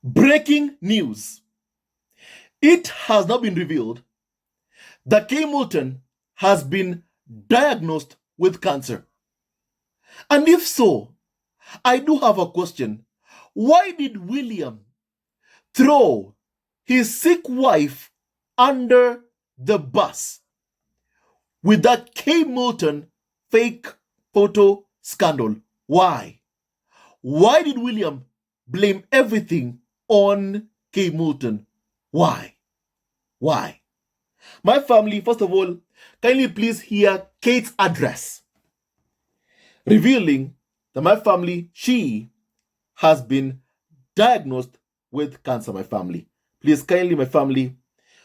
Breaking news. It has now been revealed that Middleton has been diagnosed with cancer. And if so, I do have a question. Why did William throw his sick wife under the bus with that Middleton fake photo scandal? Why? Why did William blame everything on Middleton? Why? Why? My family, first of all, kindly please hear Kate's address, revealing that my family, she has been diagnosed with cancer, my family. Please, kindly, my family,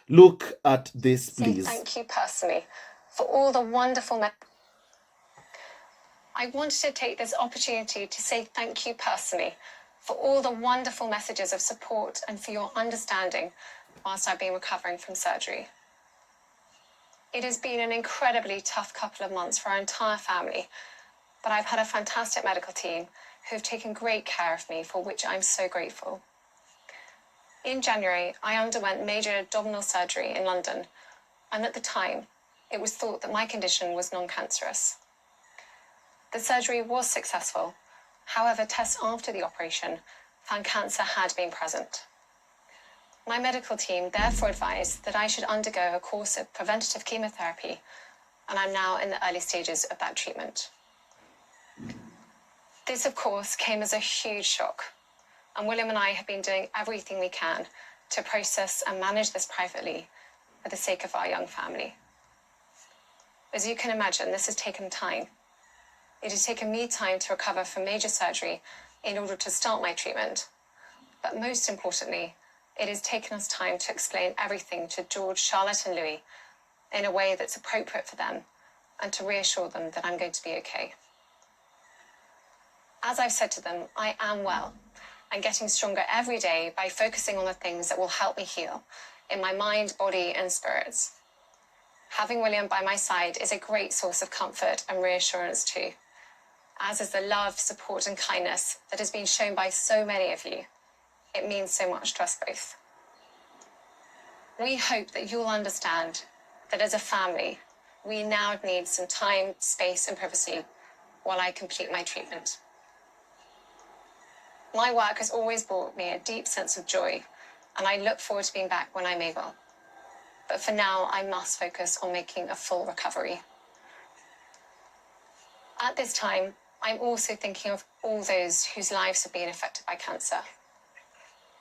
look at this, please. Thank you personally for all the wonderful... I wanted to take this opportunity to say thank you personally for all the wonderful messages of support and for your understanding whilst I've been recovering from surgery. It has been an incredibly tough couple of months for our entire family, but I've had a fantastic medical team who have taken great care of me, for which I'm so grateful. In January, I underwent major abdominal surgery in London, and at the time, it was thought that my condition was non-cancerous. The surgery was successful. However, tests after the operation found cancer had been present. My medical team therefore advised that I should undergo a course of preventative chemotherapy, and I'm now in the early stages of that treatment. This, of course, came as a huge shock, and William and I have been doing everything we can to process and manage this privately for the sake of our young family. As you can imagine, this has taken time. It has taken me time to recover from major surgery in order to start my treatment. But most importantly, it has taken us time to explain everything to George, Charlotte, and Louis in a way that's appropriate for them and to reassure them that I'm going to be okay. As I've said to them, I am well and getting stronger every day by focusing on the things that will help me heal in my mind, body, and spirits. Having William by my side is a great source of comfort and reassurance too, as is the love, support, and kindness that has been shown by so many of you. It means so much to us both. We hope that you'll understand that as a family, we now need some time, space, and privacy while I complete my treatment. My work has always brought me a deep sense of joy, and I look forward to being back when I'm able. But for now, I must focus on making a full recovery. At this time, I'm also thinking of all those whose lives have been affected by cancer.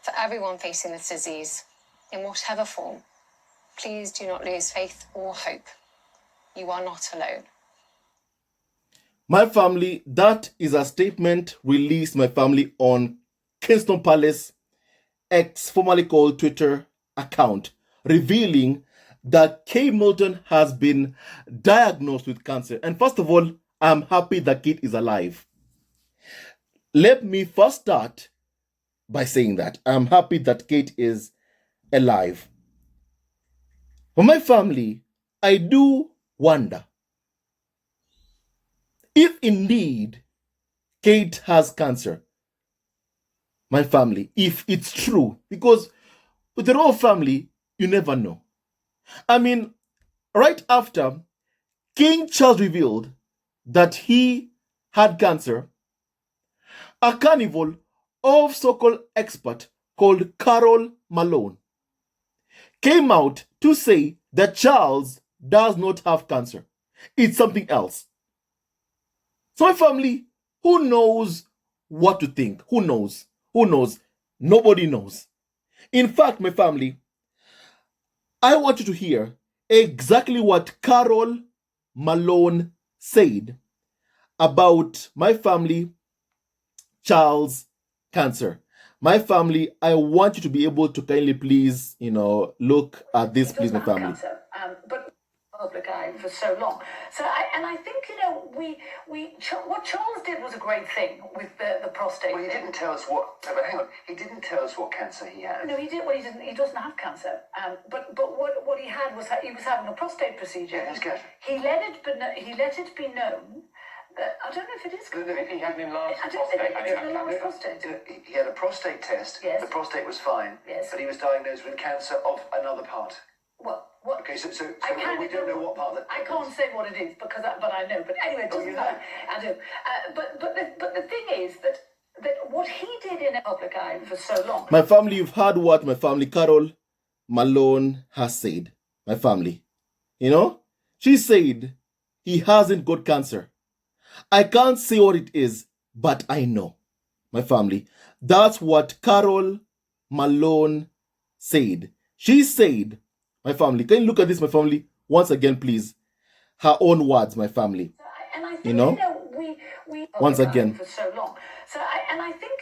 For everyone facing this disease, in whatever form, please do not lose faith or hope. You are not alone. My family, that is a statement released, my family, on Kingston Palace, formerly called Twitter account, revealing that Middleton has been diagnosed with cancer. And first of all, I'm happy that Kate is alive. Let me first start by saying that I'm happy that Kate is alive. For my family, I do wonder if indeed Kate has cancer. My family, if it's true, because with the royal family, you never know. I mean, right after King Charles revealed that he had cancer, a carnival of so-called expert called Carol Malone came out to say that Charles does not have cancer. It's something else. So my family, who knows what to think? Who knows? Who knows? Nobody knows. In fact, my family, I want you to hear exactly what Carol Malone said about my family, Charles' cancer. My family, I want you to be able to kindly please, look at this, please, my family. Cancer, but public eye for so long. So I think what Charles did was a great thing with the prostate. Well, he didn't tell us what. But hang on, he didn't tell us what cancer he had. No, he did. Well, he didn't. He doesn't have cancer. But what he had was he was having a prostate procedure. Yes, he let it be known I don't know if it is. No, he had an enlarged I don't think prostate. it's an enlarged prostate. He had a prostate test. Yes. The prostate was fine. Yes. But he was diagnosed with cancer of another part. What? Okay, so I we don't know what part that. I can't say what it is but I know. But anyway, it doesn't matter. I do. But the thing is that what he did in a public eye for so long. My family, you've heard what my family, Carol Malone, has said. My family. You know? She said he hasn't got cancer. I can't say what it is, but I know. My family. That's what Carol Malone said. She said, my family, can you look at this, my family, once again, please? Her own words, my family. And I think, you know, we once again. For so long. I think,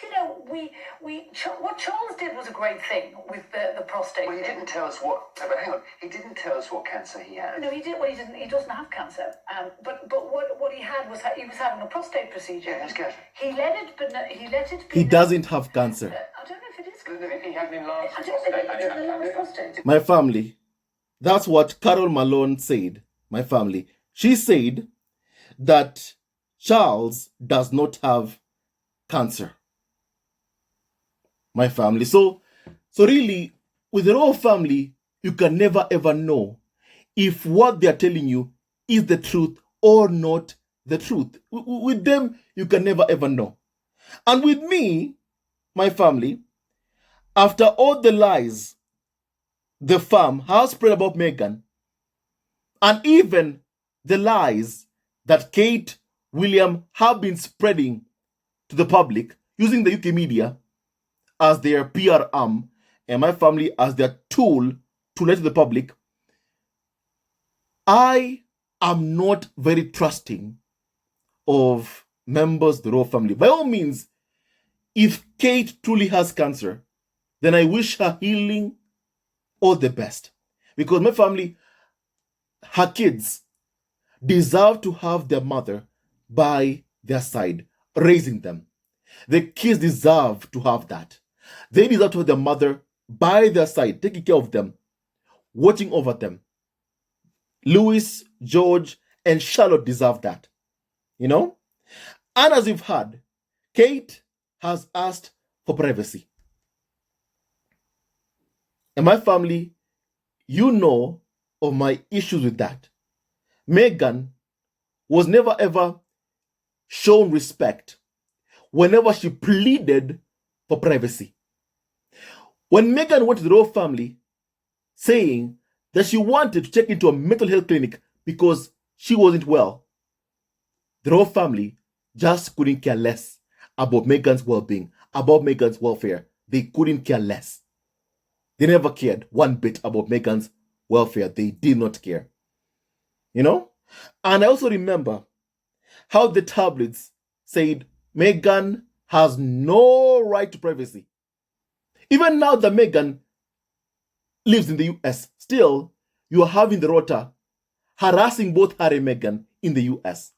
what Charles did was a great thing with the prostate. Well, he didn't tell us what. No, but hang on. He didn't tell us what cancer he had. No, he did. Well, he didn't. He doesn't have cancer. But what he had was he was having a prostate procedure. Yeah, that's good. He let it, but he let it. He doesn't have cancer. I don't know if it is. No, he had an enlarged I don't think it's an enlarged prostate. My family. That's what Carol Malone said. My family. She said that Charles does not have cancer. My family. So really, with the whole family, you can never ever know if what they're telling you is the truth or not the truth. With them, you can never ever know. And with me, my family, after all the lies the farm has spread about Meghan, and even the lies that Kate William have been spreading to the public using the UK media as their PR arm and my family as their tool to let to the public, I am not very trusting of members of the royal family. By all means, if Kate truly has cancer, then I wish her healing all the best. Because my family, her kids, deserve to have their mother by their side, raising them. The kids deserve to have that. They deserve to have their mother by their side, taking care of them, watching over them. Louis, George, and Charlotte deserve that. You know? And as you've heard, Kate has asked for privacy. And my family, you know of my issues with that. Meghan was never ever shown respect whenever she pleaded for privacy. When Meghan went to the royal family saying that she wanted to check into a mental health clinic because she wasn't well, the royal family just couldn't care less about Meghan's well-being, about Meghan's welfare. They couldn't care less. They never cared one bit about Meghan's welfare. They did not care. You know? And I also remember how the tabloids said Meghan has no right to privacy. Even now that Meghan lives in the US, still you are having the rota harassing both Harry and Meghan in the US.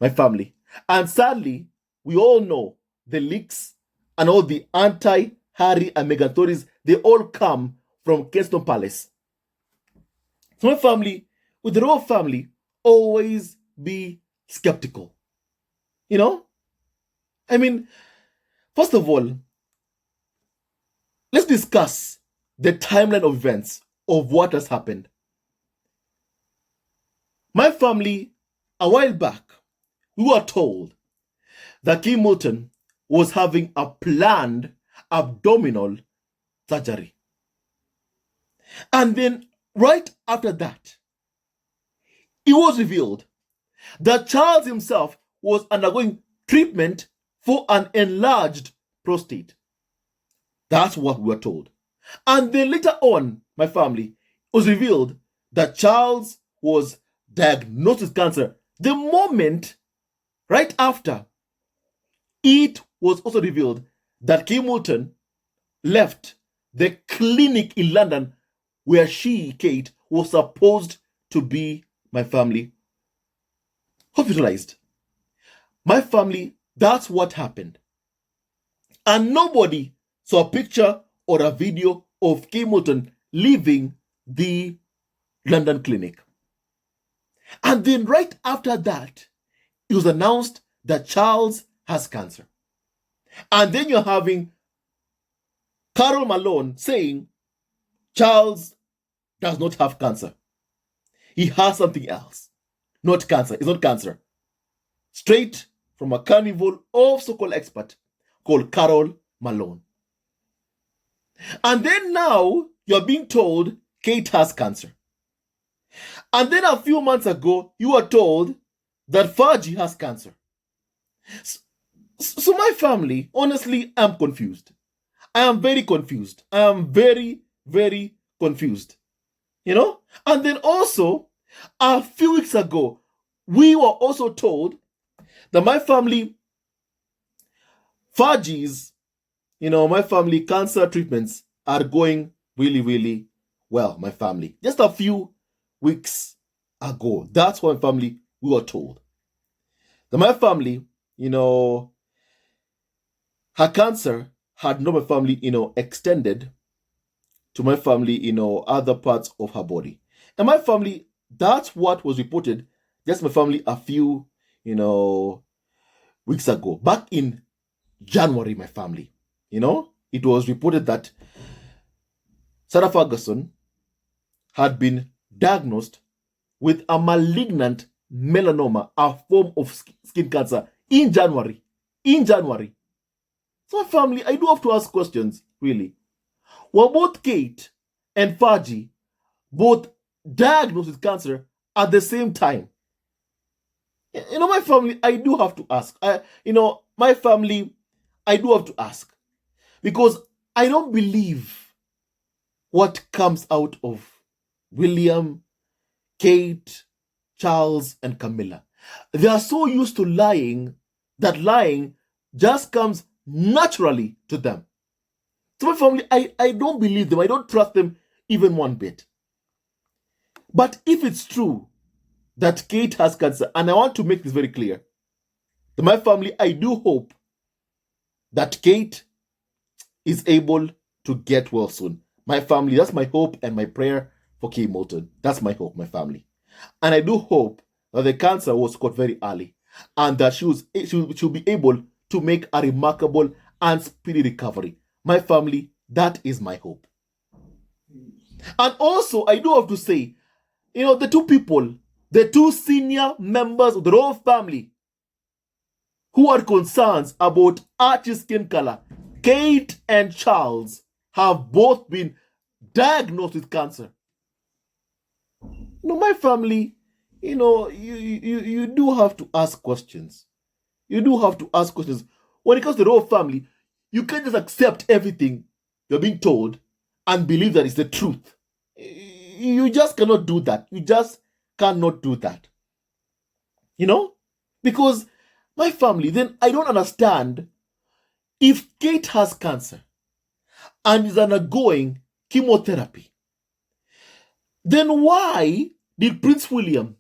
My family. And sadly, we all know the leaks and all the anti-Harry and Meghan stories, they all come from Kensington Palace. So my family, with the royal family, always be skeptical. You know? I mean, first of all, let's discuss the timeline of events of what has happened. My family, a while back, we were told that Kim Middleton was having a planned abdominal surgery. And then right after that, it was revealed that Charles himself was undergoing treatment for an enlarged prostate. That's what we were told. And then later on, my family, it was revealed that Charles was diagnosed with cancer. The moment right after, it was also revealed that Kim Middleton left the clinic in London where she, Kate, was supposed to be, my family, hospitalized. My family, that's what happened. And nobody saw a picture or a video of Kim Middleton leaving the London clinic. And then right after that, it was announced that Charles has cancer. And then you're having Carol Malone saying Charles does not have cancer. He has something else. Not cancer. It's not cancer. Straight from a carnival of so-called expert called Carol Malone. And then now you're being told Kate has cancer. And then a few months ago, you were told that Fergie has cancer. So my family, honestly, I'm confused. I am very confused. I am very, very confused. You know? And then also, a few weeks ago, we were also told that my family, Fergie's, my family cancer treatments are going really, really well, my family. Just a few weeks ago, that's what my family, we were told. That my family, her cancer had not my family, extended to my family, other parts of her body. And my family, that's what was reported, just my family a few, weeks ago. Back in January, my family, it was reported that Sarah Ferguson had been diagnosed with a malignant melanoma, a form of skin cancer, in January. In January. So my family, I do have to ask questions, really. Were both Kate and Fergie both diagnosed with cancer at the same time? My family, I do have to ask. My family, I do have to ask. Because I don't believe what comes out of William, Kate, Charles, and Camilla. They are so used to lying that lying just comes naturally to them. So my family, I don't believe them. I don't trust them even one bit. But if it's true that Kate has cancer, and I want to make this very clear, to my family, I do hope that Kate is able to get well soon. My family, that's my hope and my prayer for Kate Middleton. That's my hope, my family. And I do hope that the cancer was caught very early and that she'll be able to make a remarkable and speedy recovery. My family, that is my hope. And also, I do have to say, the two people, the two senior members of the royal family who had concerns about Archie's skin color, Kate and Charles, have both been diagnosed with cancer. My family, you do have to ask questions. You do have to ask questions. When it comes to the royal family, you can't just accept everything you're being told and believe that it's the truth. You just cannot do that. You just cannot do that. Because my family, then I don't understand, if Kate has cancer and is undergoing chemotherapy, then why did Prince William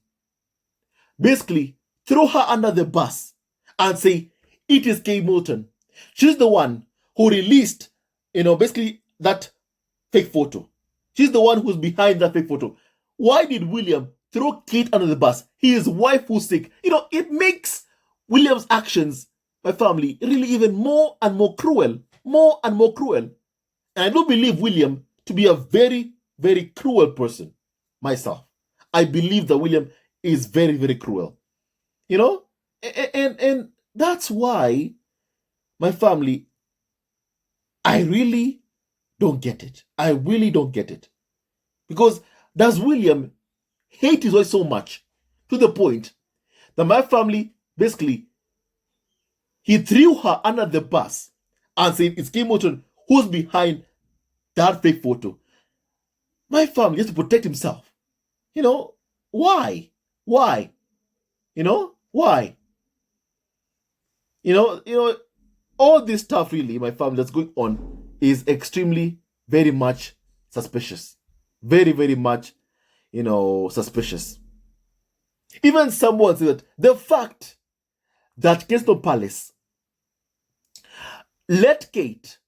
basically throw her under the bus and say, it is Kate Middleton? She's the one who released, basically that fake photo. She's the one who's behind that fake photo. Why did William throw Kate under the bus? His wife who's sick. It makes William's actions, my family, really even more and more cruel. More and more cruel. And I don't believe William to be a very, very cruel person myself. I believe that William is very, very cruel. And that's why, my family, I really don't get it. I really don't get it. Because does William hate his wife so much to the point that my family, basically, he threw her under the bus and said it's Kate Middleton who's behind that fake photo? My family has to protect himself. Why? Why? Why? All this stuff, really, my family, that's going on is extremely, very much suspicious. Very, very much, suspicious. Even someone said that the fact that Kensington Palace let Kate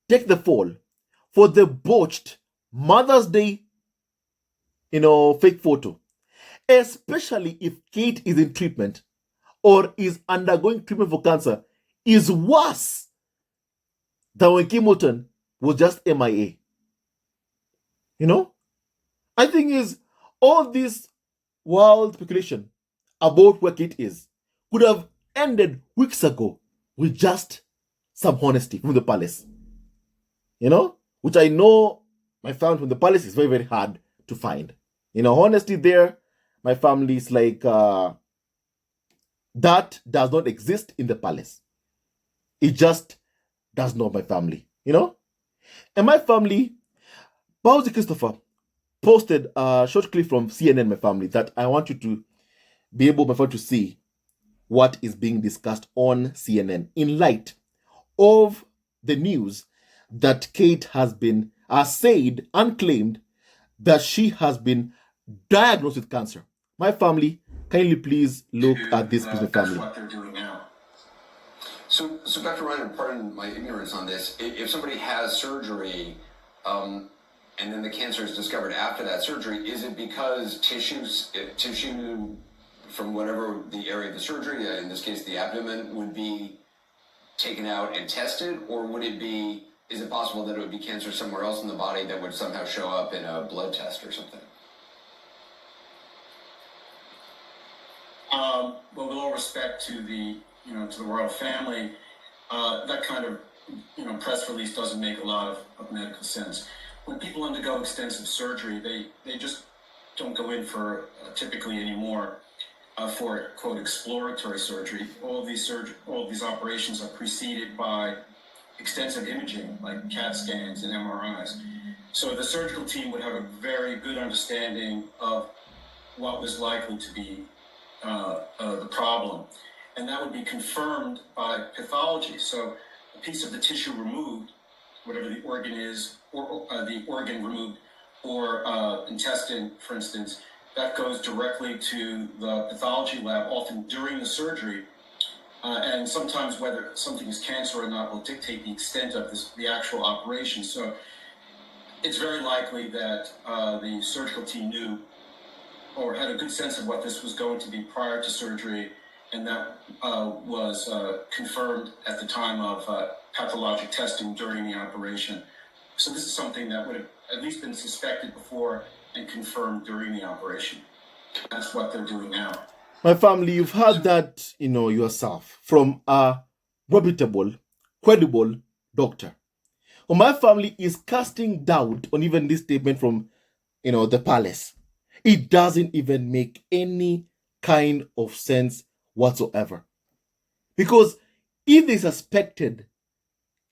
take the fall for the botched Mother's Day, fake photo, especially if Kate is in treatment, or is undergoing treatment for cancer is worse than when Middleton was just MIA. You know? I think is all this wild speculation about where Kate is could have ended weeks ago with just some honesty from the palace. You know? Which I know my family from the palace is very, very hard to find. Honesty there, my family is like, that does not exist in the palace. It just does not, my family. And my family, Bowsy Christopher, posted a short clip from CNN, my family, that I want you to be able, my family, to see what is being discussed on CNN in light of the news that Kate has said and claimed that she has been diagnosed with cancer. My family, kindly please look at this, please, my family. That's what they're doing now. So Dr. Ryan, pardon my ignorance on this. If somebody has surgery, and then the cancer is discovered after that surgery, is it because tissue from whatever the area of the surgery, in this case the abdomen, would be taken out and tested, or is it possible that it would be cancer somewhere else in the body that would somehow show up in a blood test or something? Well, with all respect to the royal family, that kind of press release doesn't make a lot of medical sense. When people undergo extensive surgery, they just don't go in for typically anymore for quote exploratory surgery. All of these operations are preceded by extensive imaging like CAT scans and MRIs. So the surgical team would have a very good understanding of what was likely to be the problem, and that would be confirmed by pathology. So a piece of the tissue removed, whatever the organ is, or the organ removed, or intestine, for instance, that goes directly to the pathology lab, often during the surgery, and sometimes whether something is cancer or not will dictate the extent of the actual operation. So it's very likely that the surgical team knew or had a good sense of what this was going to be prior to surgery, and that was confirmed at the time of pathologic testing during the operation. So this is something that would have at least been suspected before and confirmed during the operation. That's what they're doing now. My family, you've heard that, yourself from a reputable, credible doctor. Well, my family is casting doubt on even this statement from, the palace. It doesn't even make any kind of sense whatsoever. Because if they suspected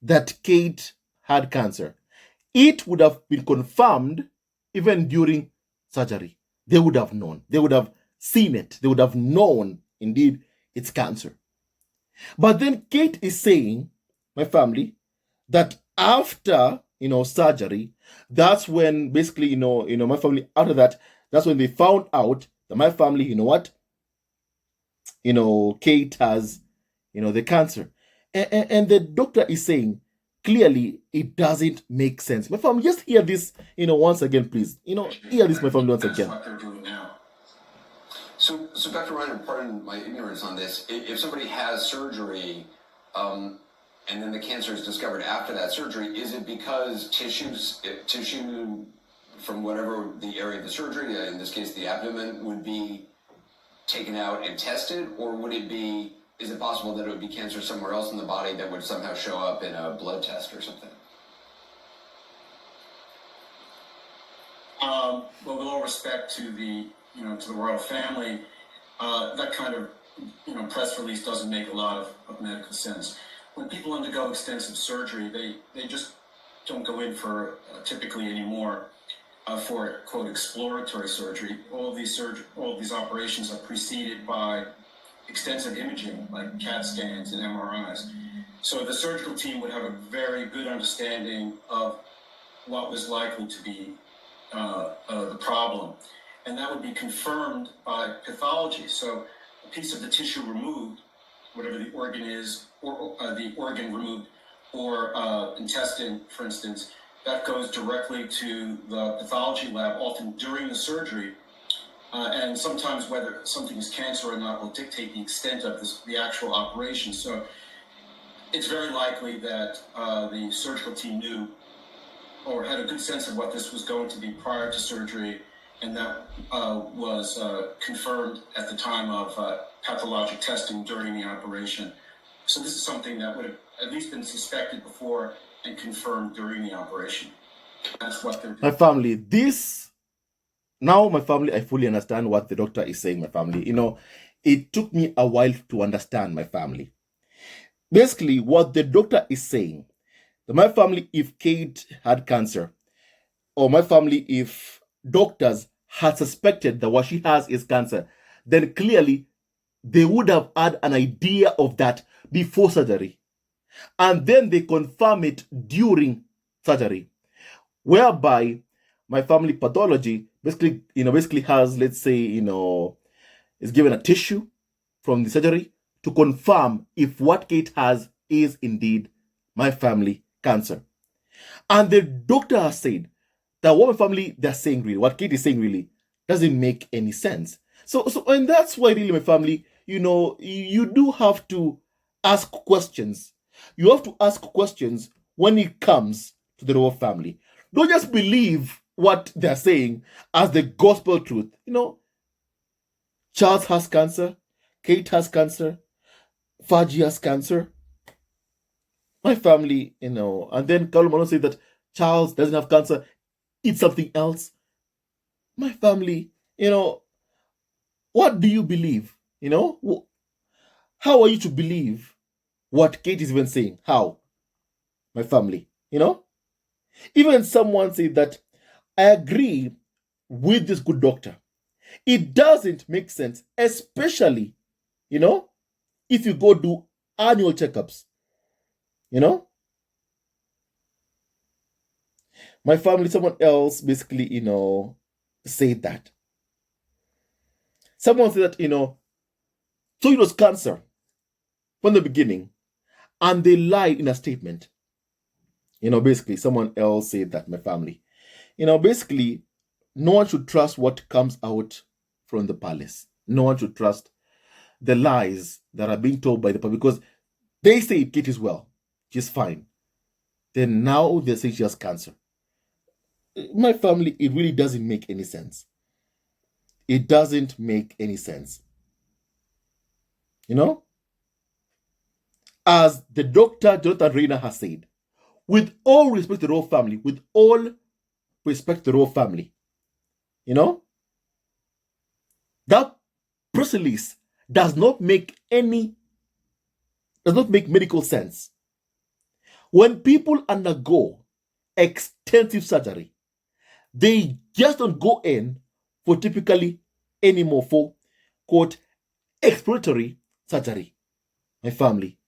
that Kate had cancer, it would have been confirmed even during surgery. They would have known. They would have seen it. They would have known, indeed, it's cancer. But then Kate is saying, my family, that after, surgery, that's when basically, my family, after that, that's when they found out that my family, Kate has, the cancer. And the doctor is saying, clearly, it doesn't make sense. My family, just hear this, once again, please. Hear this, my family, once again. That's what they're doing now. So Dr. Ryan, pardon my ignorance on this. If somebody has surgery, and then the cancer is discovered after that surgery, is it because tissue from whatever the area of the surgery, in this case the abdomen, would be taken out and tested, or is it possible that it would be cancer somewhere else in the body that would somehow show up in a blood test or something? Well, with all respect to the royal family, that kind of press release doesn't make a lot of medical sense. When people undergo extensive surgery, they just don't go in for typically anymore for quote exploratory surgery. All of these operations are preceded by extensive imaging like CAT scans and MRIs. So the surgical team would have a very good understanding of what was likely to be the problem, and that would be confirmed by pathology. So a piece of the tissue removed, whatever the organ is, or the organ removed, or intestine, for instance, that goes directly to the pathology lab, often during the surgery, And sometimes whether something is cancer or not will dictate the extent of the actual operation. So it's very likely that the surgical team knew or had a good sense of what this was going to be prior to surgery, and that was confirmed at the time of pathologic testing during the operation. So this is something that would have at least been suspected before and confirmed during the operation. That's what they're doing. My family, my family, I fully understand what the doctor is saying, my family. It took me a while to understand, my family. Basically, what the doctor is saying, that my family, if Kate had cancer, or my family, if doctors had suspected that what she has is cancer, then clearly they would have had an idea of that before surgery. And then they confirm it during surgery, whereby my family pathology basically has, let's say, is given a tissue from the surgery to confirm if what Kate has is indeed my family cancer. And the doctor has said that what my family they're saying really, what Kate is saying really, doesn't make any sense. So and that's why really my family, you do have to ask questions. You have to ask questions when it comes to the royal family. Don't just believe what they're saying as the gospel truth. Charles has cancer, Kate has cancer, Faji has cancer. My family, and then Carlo Malone say that Charles doesn't have cancer, it's something else. My family, what do you believe? How are you to believe what Kate is even saying? How? My family, Even someone said that I agree with this good doctor. It doesn't make sense, especially, if you go do annual checkups. My family, someone else basically, said that. Someone said that, so it was cancer from the beginning, and they lied in a statement. Basically, someone else said that, my family. Basically, no one should trust what comes out from the palace. No one should trust the lies that are being told by the public, because they say Kate is well, she's fine. Then now they say she has cancer. My family, it really doesn't make any sense. It doesn't make any sense. As the Dr. Jonathan Rayner has said, with all respect to the royal family, that press release does not make medical sense. When people undergo extensive surgery, they just don't go in for typically anymore for, quote, exploratory surgery. My family,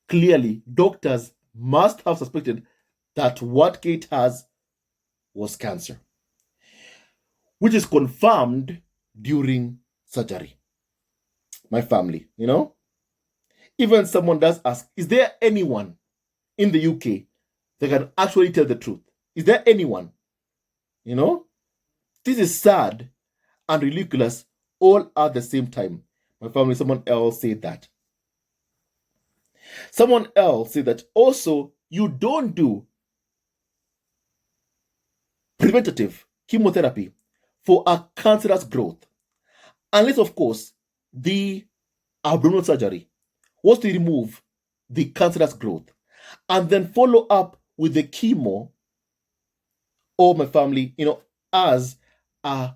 clearly, doctors must have suspected that what Kate has was cancer, which is confirmed during surgery. My family, even someone does ask, is there anyone in the UK that can actually tell the truth? Is there anyone? This is sad and ridiculous all at the same time. My family, someone else said that. Someone else said that also you don't do preventative chemotherapy for a cancerous growth, unless, of course, the abdominal surgery was to remove the cancerous growth and then follow up with the chemo, or my family, as a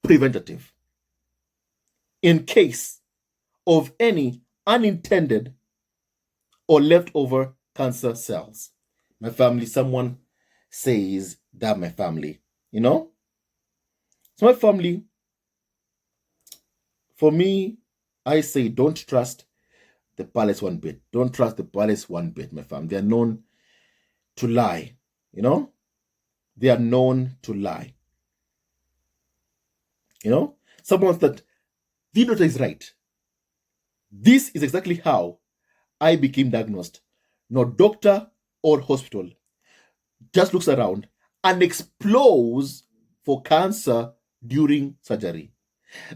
preventative in case of any unintended or leftover cancer cells. My family, someone says that, my family, So my family, for me, I say don't trust the palace one bit. Don't trust the palace one bit, my family. They are known to lie, They are known to lie. Someone that the doctor is right. This is exactly how I became diagnosed. No doctor or hospital just looks around and explores for cancer during surgery.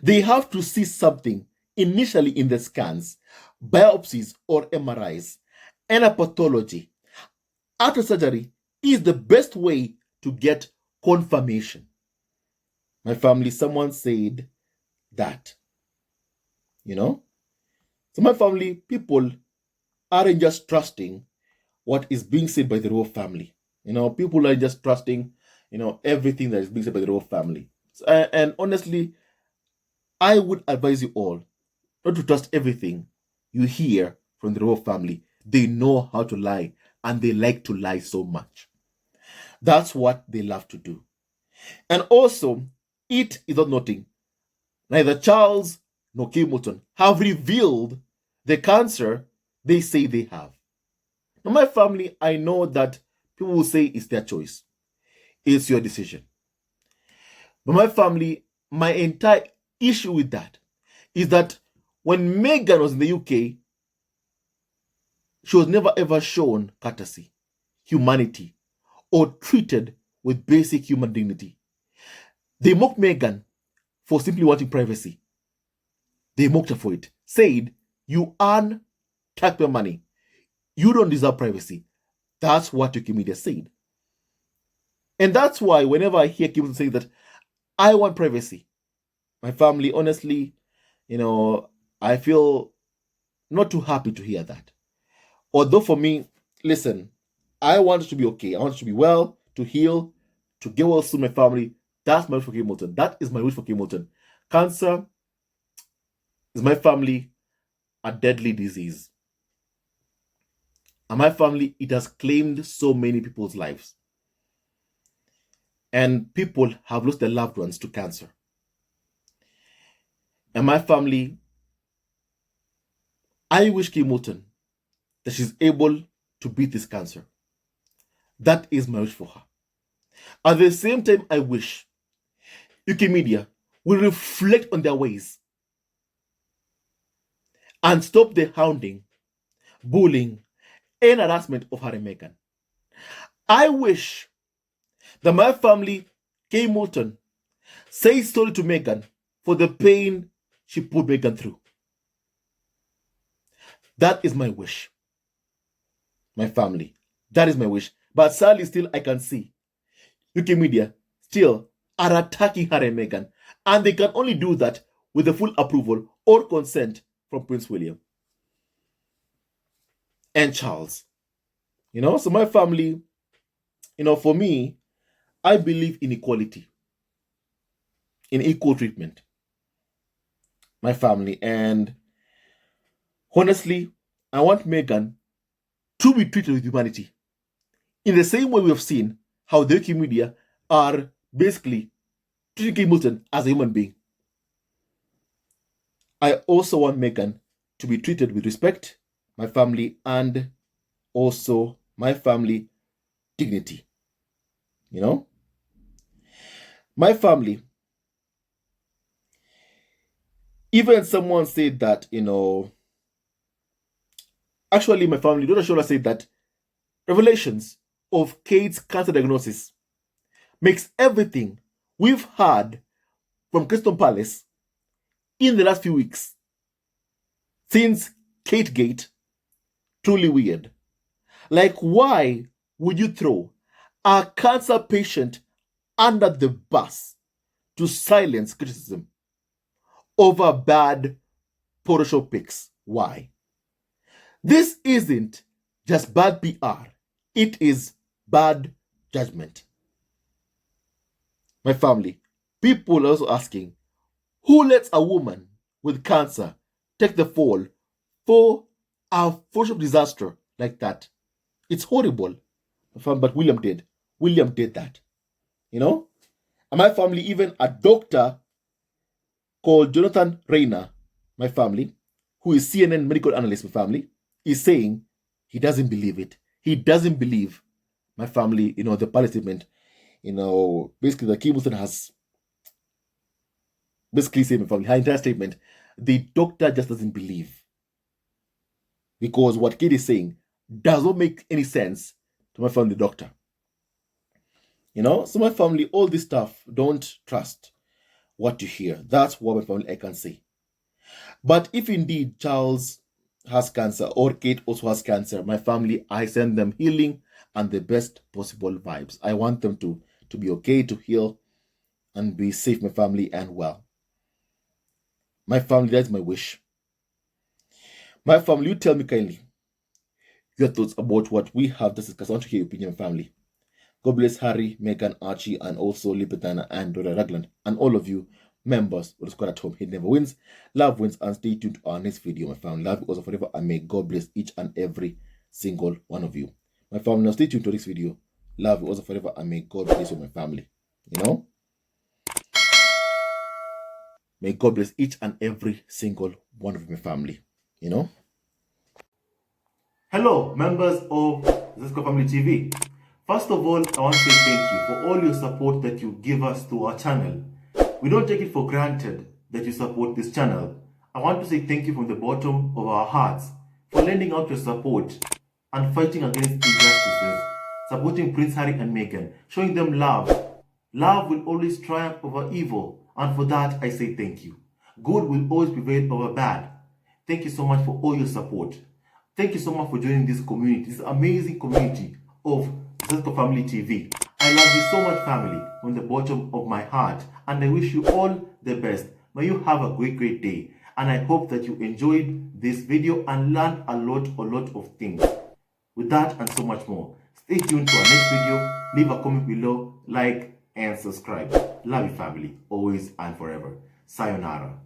They have to see something initially in the scans, biopsies or MRIs, and a pathology. After surgery is the best way to get confirmation. My family, someone said that, So my family, people aren't just trusting what is being said by the royal family. People are just trusting, everything that is being said by the royal family. And honestly, I would advise you all not to trust everything you hear from the royal family. They know how to lie, and they like to lie so much. That's what they love to do. And also, it is not nothing. Neither Charles nor Middleton have revealed the cancer they say they have. Now, my family, I know that people will say it's their choice. It's your decision. But my family, my entire issue with that is that when Meghan was in the UK, she was never ever shown courtesy, humanity, or treated with basic human dignity. They mocked Meghan for simply wanting privacy. They mocked her for it, said, "You earn taxpayer money. You don't deserve privacy." That's what Wikimedia said. And that's why whenever I hear people say that I want privacy, my family, honestly, I feel not too happy to hear that. Although for me, listen, I want it to be okay. I want it to be well, to heal, to get well soon, my family. That's my wish for Middleton. That is my wish for Middleton. Cancer is my family a deadly disease. And my family, it has claimed so many people's lives. And people have lost their loved ones to cancer. And my family, I wish Middleton that she's able to beat this cancer. That is my wish for her. At the same time, I wish UK media will reflect on their ways and stop the hounding, bullying, and harassment of Harry and Meghan. I wish that my family, Middleton, says sorry to Meghan for the pain she put Meghan through. That is my wish. My family. That is my wish. But sadly, still, I can see UK media still are attacking Harry and Meghan. And they can only do that with the full approval or consent from Prince William and Charles. So my family, for me, I believe in equality, in equal treatment. My family. And honestly, I want Meghan to be treated with humanity. In the same way we have seen how the UK media are basically treating Middleton as a human being. I also want Meghan to be treated with respect, my family, and also my family dignity. My family, even someone said that, actually my family, Dr. Shola said that revelations of Kate's cancer diagnosis makes everything we've heard from Crystal Palace in the last few weeks since Kate Gate truly weird. Like, why would you throw a cancer patient under the bus to silence criticism over bad Photoshop pics? Why? This isn't just bad PR. It is bad judgment. My family, people are also asking, who lets a woman with cancer take the fall for a Photoshop disaster like that? It's horrible. But William did. William did that. And my family, even a doctor called Jonathan Rayner, my family, who is CNN medical analyst, my family, is saying he doesn't believe it. He doesn't believe, my family, the Palace statement, basically the Middleton has basically said, my family, her entire statement, the doctor just doesn't believe. Because what Kate is saying does not make any sense to my family, the doctor. So my family, all this stuff, don't trust. what you hear. That's what my family I can say. But if indeed Charles has cancer or Kate also has cancer, my family, I send them healing and the best possible vibes. I want them to be okay, to heal and be safe, my family, and well. My family, that's my wish. My family, you tell me kindly your thoughts about what we have just discussed. I want to hear your opinion, family. God bless Harry, Megan, Archie, and also Lipitana and Dora Ragland, and all of you members of the squad at home. He never wins. Love wins, and stay tuned to our next video, my family. Love you also forever, and may God bless each and every single one of you. My family, now stay tuned to this video. Love you also forever, and may God bless you, my family. You know? May God bless each and every single one of my family. You know? Hello, members of Zesco Family TV. First of all, I want to say thank you for all your support that you give us to our channel. We don't take it for granted that you support this channel. I want to say thank you from the bottom of our hearts for lending out your support and fighting against injustices, supporting Prince Harry and Meghan, showing them love. Love will always triumph over evil, and for that I say thank you. Good will always prevail over bad. Thank you so much for all your support. Thank you so much for joining this community, this amazing community of Zesco Family TV. I love you so much, family, from the bottom of my heart, and I wish you all the best. May you have a great day, and I hope that you enjoyed this video and learned a lot of things. With that and so much more, stay tuned to our next video. Leave a comment below, like, and subscribe. Love you, family, always and forever. Sayonara.